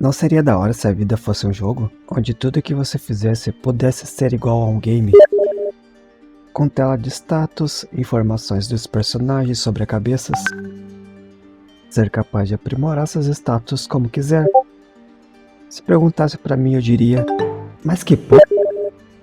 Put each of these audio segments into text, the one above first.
Não seria da hora se a vida fosse um jogo, onde tudo que você fizesse pudesse ser igual a um game? Com tela de status, informações dos personagens sobre a cabeça, ser capaz de aprimorar seus status como quiser. Se perguntasse pra mim eu diria, mas que porra?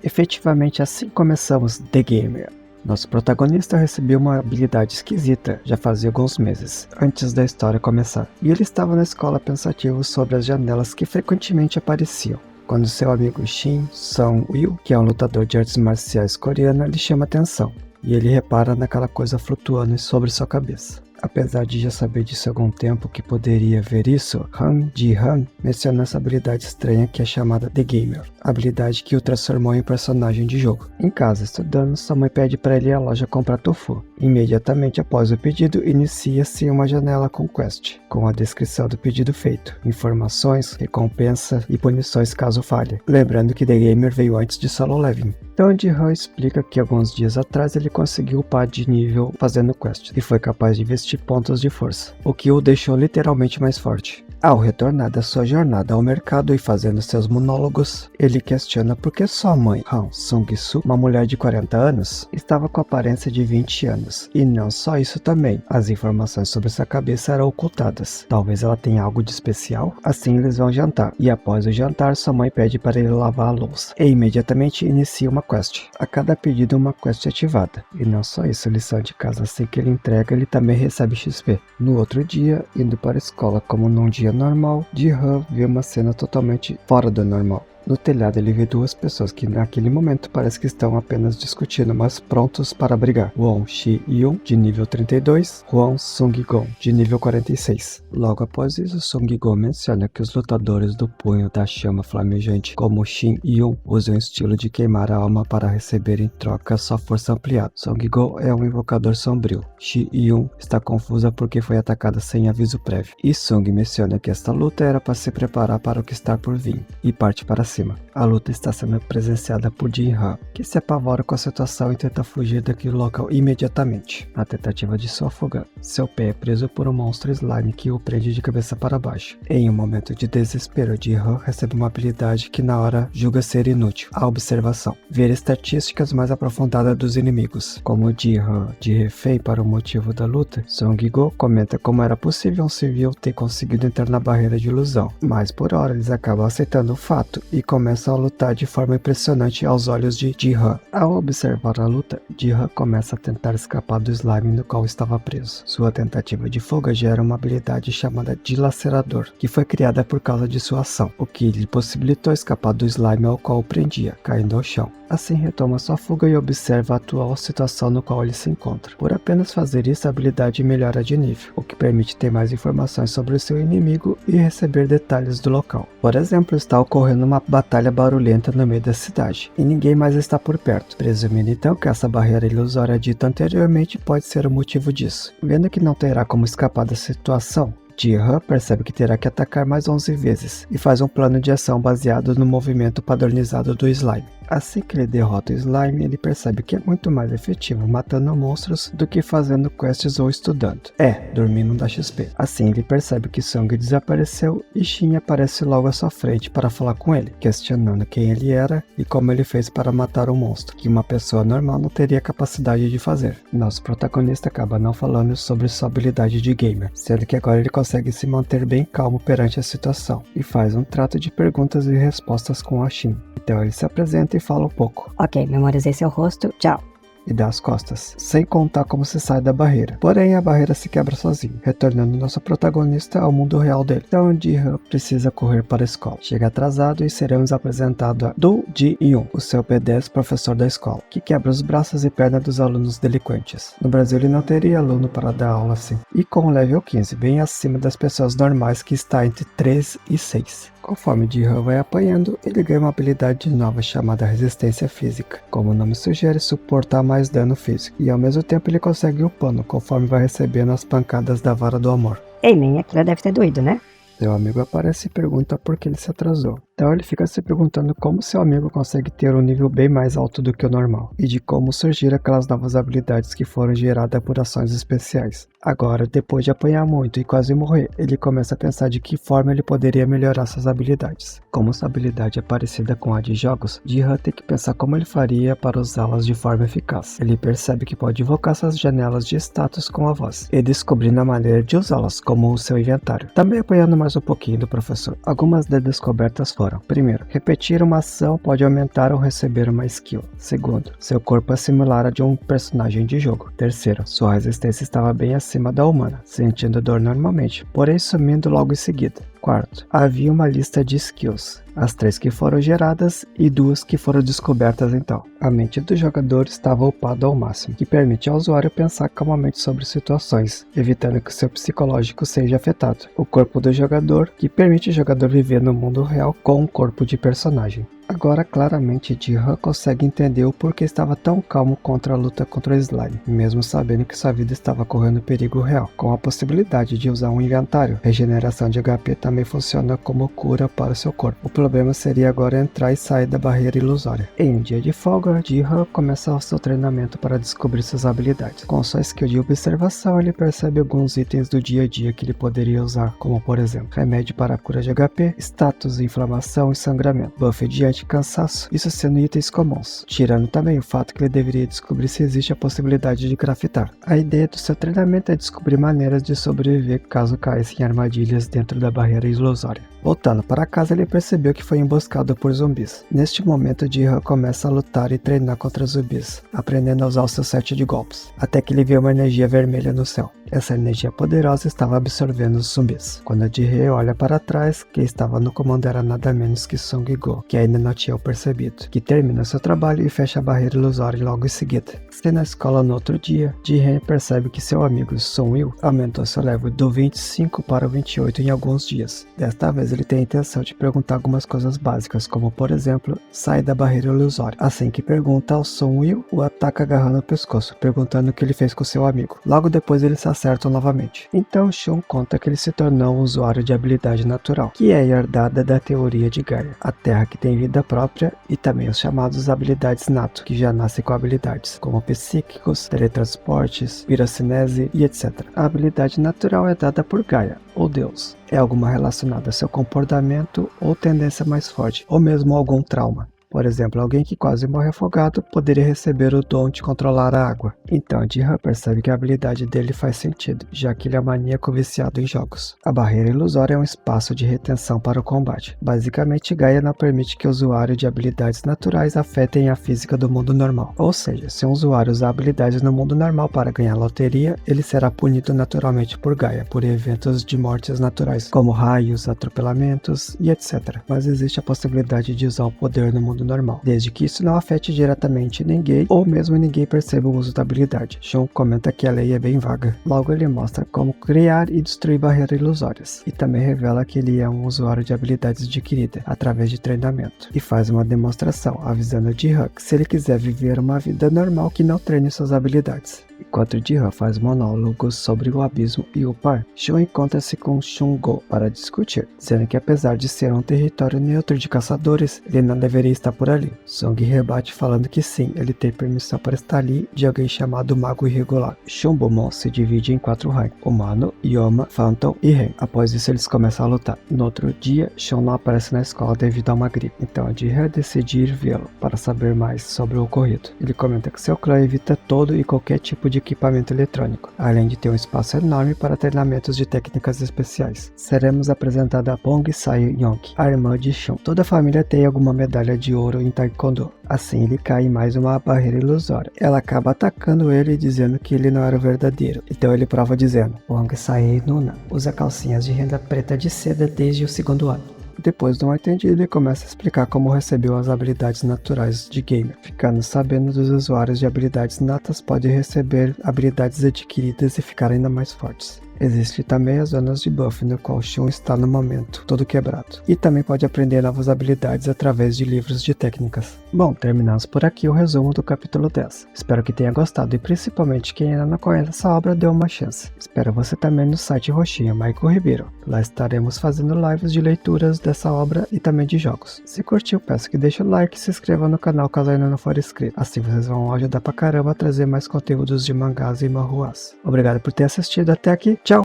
Efetivamente assim começamos The Gamer. Nosso protagonista recebeu uma habilidade esquisita já fazia alguns meses, antes da história começar. E ele estava na escola pensativo sobre as janelas que frequentemente apareciam, quando seu amigo Shin Sung-woo, que é um lutador de artes marciais coreano, lhe chama atenção. E ele repara naquela coisa flutuando sobre sua cabeça. Apesar de já saber disso há algum tempo que poderia ver isso, Han Ji-han menciona essa habilidade estranha que é chamada The Gamer, a habilidade que o transformou em personagem de jogo. Em casa, estudando, sua mãe pede para ele ir à loja comprar tofu. Imediatamente após o pedido, inicia-se uma janela com quest, com a descrição do pedido feito, informações, recompensa e punições caso falhe. Lembrando que The Gamer veio antes de Solo Leveling. Então Han explica que alguns dias atrás ele conseguiu upar de nível fazendo quest e foi capaz de investir pontos de força, o que o deixou literalmente mais forte. Ao retornar da sua jornada ao mercado e fazendo seus monólogos, ele questiona por que sua mãe, Han Sung-soo, uma mulher de 40 anos, estava com a aparência de 20 anos. E não só isso também, as informações sobre sua cabeça eram ocultadas. Talvez ela tenha algo de especial? Assim eles vão jantar, e após o jantar sua mãe pede para ele lavar a louça, e imediatamente inicia uma quest. A cada pedido uma quest ativada. E não só isso, lição de casa assim que ele entrega, ele também recebe XP. No outro dia, indo para a escola como num dia normal, Ji-han vê uma cena totalmente fora do normal. No telhado ele vê duas pessoas que naquele momento parece que estão apenas discutindo, mas prontos para brigar. Won Shi-yoon, de nível 32, Hwang Sung-gon, de nível 46. Logo após isso, Sung-gon menciona que os lutadores do punho da chama flamejante, como Shin-yoon, usam o estilo de queimar a alma para receber em troca sua força ampliada. Sung-gon é um invocador sombrio. Shi-yoon está confusa porque foi atacada sem aviso prévio. E Sung menciona que esta luta era para se preparar para o que está por vir, e parte para cima. A luta está sendo presenciada por Ji-han, que se apavora com a situação e tenta fugir daquele local imediatamente. Na tentativa de se afogar, seu pé é preso por um monstro slime que o prende de cabeça para baixo. Em um momento de desespero, Ji-han recebe uma habilidade que na hora julga ser inútil, a observação. Ver estatísticas mais aprofundadas dos inimigos. Como Ji-han de refém para o motivo da luta, Sung-gon comenta como era possível um civil ter conseguido entrar na barreira de ilusão, mas por hora eles acabam aceitando o fato e começam a lutar de forma impressionante aos olhos de Ji-han. Ao observar a luta, Ji-han começa a tentar escapar do slime no qual estava preso. Sua tentativa de fuga gera uma habilidade chamada Dilacerador, que foi criada por causa de sua ação, o que lhe possibilitou escapar do slime ao qual o prendia, caindo ao chão. Assim retoma sua fuga e observa a atual situação no qual ele se encontra. Por apenas fazer isso, a habilidade melhora de nível, o que permite ter mais informações sobre o seu inimigo e receber detalhes do local. Por exemplo, está ocorrendo uma batalha barulhenta no meio da cidade, e ninguém mais está por perto, presumindo então que essa barreira ilusória dita anteriormente pode ser o motivo disso. Vendo que não terá como escapar da situação, Ji-han percebe que terá que atacar mais 11 vezes e faz um plano de ação baseado no movimento padronizado do slime. Assim que ele derrota o slime, ele percebe que é muito mais efetivo matando monstros do que fazendo quests ou estudando. Dormir não dá XP. Assim ele percebe que Sung desapareceu e Shin aparece logo à sua frente para falar com ele, questionando quem ele era e como ele fez para matar o monstro, que uma pessoa normal não teria capacidade de fazer. Nosso protagonista acaba não falando sobre sua habilidade de gamer, sendo que agora ele consegue se manter bem calmo perante a situação, e faz um trato de perguntas e respostas com a Shin. Então ele se apresenta e fala um pouco. Ok, memorizei seu rosto, tchau. E dá as costas, sem contar como se sai da barreira. Porém, a barreira se quebra sozinho, retornando nosso protagonista ao mundo real dele. Então, Ji-han precisa correr para a escola. Chega atrasado e seremos apresentados a Do Ji-yoon, o seu B10 professor da escola, que quebra os braços e pernas dos alunos delinquentes. No Brasil, ele não teria aluno para dar aula assim. E com o level 15, bem acima das pessoas normais, que está entre 3 e 6. Conforme Ji-han vai apanhando, ele ganha uma habilidade nova chamada resistência física. Como o nome sugere, suportar mais dano físico. E ao mesmo tempo ele consegue o pano, conforme vai recebendo as pancadas da vara do amor. Ei, man, aquilo deve ter doído, né? Seu amigo aparece e pergunta por que ele se atrasou. Então ele fica se perguntando como seu amigo consegue ter um nível bem mais alto do que o normal, e de como surgiram aquelas novas habilidades que foram geradas por ações especiais. Agora, depois de apanhar muito e quase morrer, ele começa a pensar de que forma ele poderia melhorar suas habilidades. Como sua habilidade é parecida com a de jogos, Jihan tem que pensar como ele faria para usá-las de forma eficaz. Ele percebe que pode invocar suas janelas de status com a voz, e descobrindo a maneira de usá-las, como o seu inventário. Também apanhando mais um pouquinho do professor. Algumas das descobertas foram: primeiro, repetir uma ação pode aumentar ou receber uma skill. Segundo, seu corpo é similar a de um personagem de jogo. Terceiro, sua resistência estava bem acima da humana, sentindo dor normalmente, porém sumindo logo em seguida. Quarto, havia uma lista de skills, as 3 que foram geradas e 2 que foram descobertas então. A mente do jogador estava upada ao máximo, que permite ao usuário pensar calmamente sobre situações, evitando que seu psicológico seja afetado. O corpo do jogador, que permite o jogador viver no mundo real com um corpo de personagem. Agora claramente Jihan consegue entender o porquê estava tão calmo contra a luta contra o Slime, mesmo sabendo que sua vida estava correndo perigo real. Com a possibilidade de usar um inventário, regeneração de HP também funciona como cura para o seu corpo. O problema seria agora entrar e sair da barreira ilusória. Em um dia de folga, Jihan começa o seu treinamento para descobrir suas habilidades. Com sua skill de observação, ele percebe alguns itens do dia a dia que ele poderia usar, como por exemplo, remédio para a cura de HP, status, inflamação e sangramento, buff de cansaço, isso sendo itens comuns, tirando também o fato que ele deveria descobrir se existe a possibilidade de craftar. A ideia do seu treinamento é descobrir maneiras de sobreviver caso caísse em armadilhas dentro da barreira ilusória. Voltando para casa, ele percebeu que foi emboscado por zumbis. Neste momento, Jihan começa a lutar e treinar contra zumbis, aprendendo a usar o seu set de golpes, até que ele vê uma energia vermelha no céu. Essa energia poderosa estava absorvendo os zumbis. Quando Jihan olha para trás, quem estava no comando era nada menos que Song Go, que ainda não tinha o percebido, que termina seu trabalho e fecha a barreira ilusória logo em seguida. Se na escola no outro dia, Jihan percebe que seu amigo Song Will aumentou seu level do 25 para o 28 em alguns dias. Desta vez ele tem a intenção de perguntar algumas coisas básicas, como por exemplo, sair da barreira ilusória. Assim que pergunta ao Song Will, o ataca agarrando o pescoço, perguntando o que ele fez com seu amigo. Logo depois eles se acertam novamente. Então Shun conta que ele se tornou um usuário de habilidade natural, que é herdada da teoria de Gaia, a terra que tem vida própria, e também os chamados habilidades nato, que já nascem com habilidades, como psíquicos, teletransportes, piracinese e etc. A habilidade natural é dada por Gaia, ou Deus. É alguma relacionada a seu comportamento ou tendência mais forte, ou mesmo algum trauma. Por exemplo, alguém que quase morre afogado poderia receber o dom de controlar a água. Então Jihan percebe que a habilidade dele faz sentido, já que ele é maníaco viciado em jogos. A barreira ilusória é um espaço de retenção para o combate. Basicamente, Gaia não permite que o usuário de habilidades naturais afetem a física do mundo normal. Ou seja, se um usuário usar habilidades no mundo normal para ganhar loteria, ele será punido naturalmente por Gaia, por eventos de mortes naturais, como raios, atropelamentos e etc. Mas existe a possibilidade de usar o poder no mundo normal, desde que isso não afete diretamente ninguém ou mesmo ninguém perceba o uso da habilidade. Shun comenta que a lei é bem vaga. Logo ele mostra como criar e destruir barreiras ilusórias, e também revela que ele é um usuário de habilidades adquiridas através de treinamento, e faz uma demonstração avisando Jihan que se ele quiser viver uma vida normal que não treine suas habilidades. Enquanto Jihan faz monólogos sobre o abismo e o par, Shun encontra-se com Shun Go para discutir, dizendo que apesar de ser um território neutro de caçadores, ele não deveria estar por ali. Song rebate falando que sim, ele tem permissão para estar ali de alguém chamado Mago Irregular. Shun Bomon se divide em 4 ranks: Humano, Yoma, Phantom e Ren. Após isso eles começam a lutar. No outro dia, Shun não aparece na escola devido a uma gripe, então Jihan decide ir vê-lo para saber mais sobre o ocorrido. Ele comenta que seu clã evita todo e qualquer tipo de equipamento eletrônico, além de ter um espaço enorme para treinamentos de técnicas especiais. Seremos apresentados a Bong Sae-yonk, a irmã de Shun. Toda a família tem alguma medalha de ouro em Taekwondo. Assim ele cai em mais uma barreira ilusória. Ela acaba atacando ele dizendo que ele não era o verdadeiro. Então ele prova dizendo: Bong Sae-nuna usa calcinhas de renda preta de seda desde o 2º ano. Depois de um entendido, ele começa a explicar como recebeu as habilidades naturais de gamer. Ficando sabendo dos usuários de habilidades natas podem receber habilidades adquiridas e ficar ainda mais fortes. Existe também as zonas de buff, no qual Shun está no momento, todo quebrado. E também pode aprender novas habilidades através de livros de técnicas. Bom, terminamos por aqui o resumo do capítulo 10. Espero que tenha gostado e principalmente quem ainda não conhece essa obra dê uma chance. Espero você também no site Roxinha, Michael Ribeiro. Lá estaremos fazendo lives de leituras dessa obra e também de jogos. Se curtiu, peço que deixe o like e se inscreva no canal caso ainda não for inscrito. Assim vocês vão ajudar pra caramba a trazer mais conteúdos de mangás e manhwas. Obrigado por ter assistido até aqui. Tchau!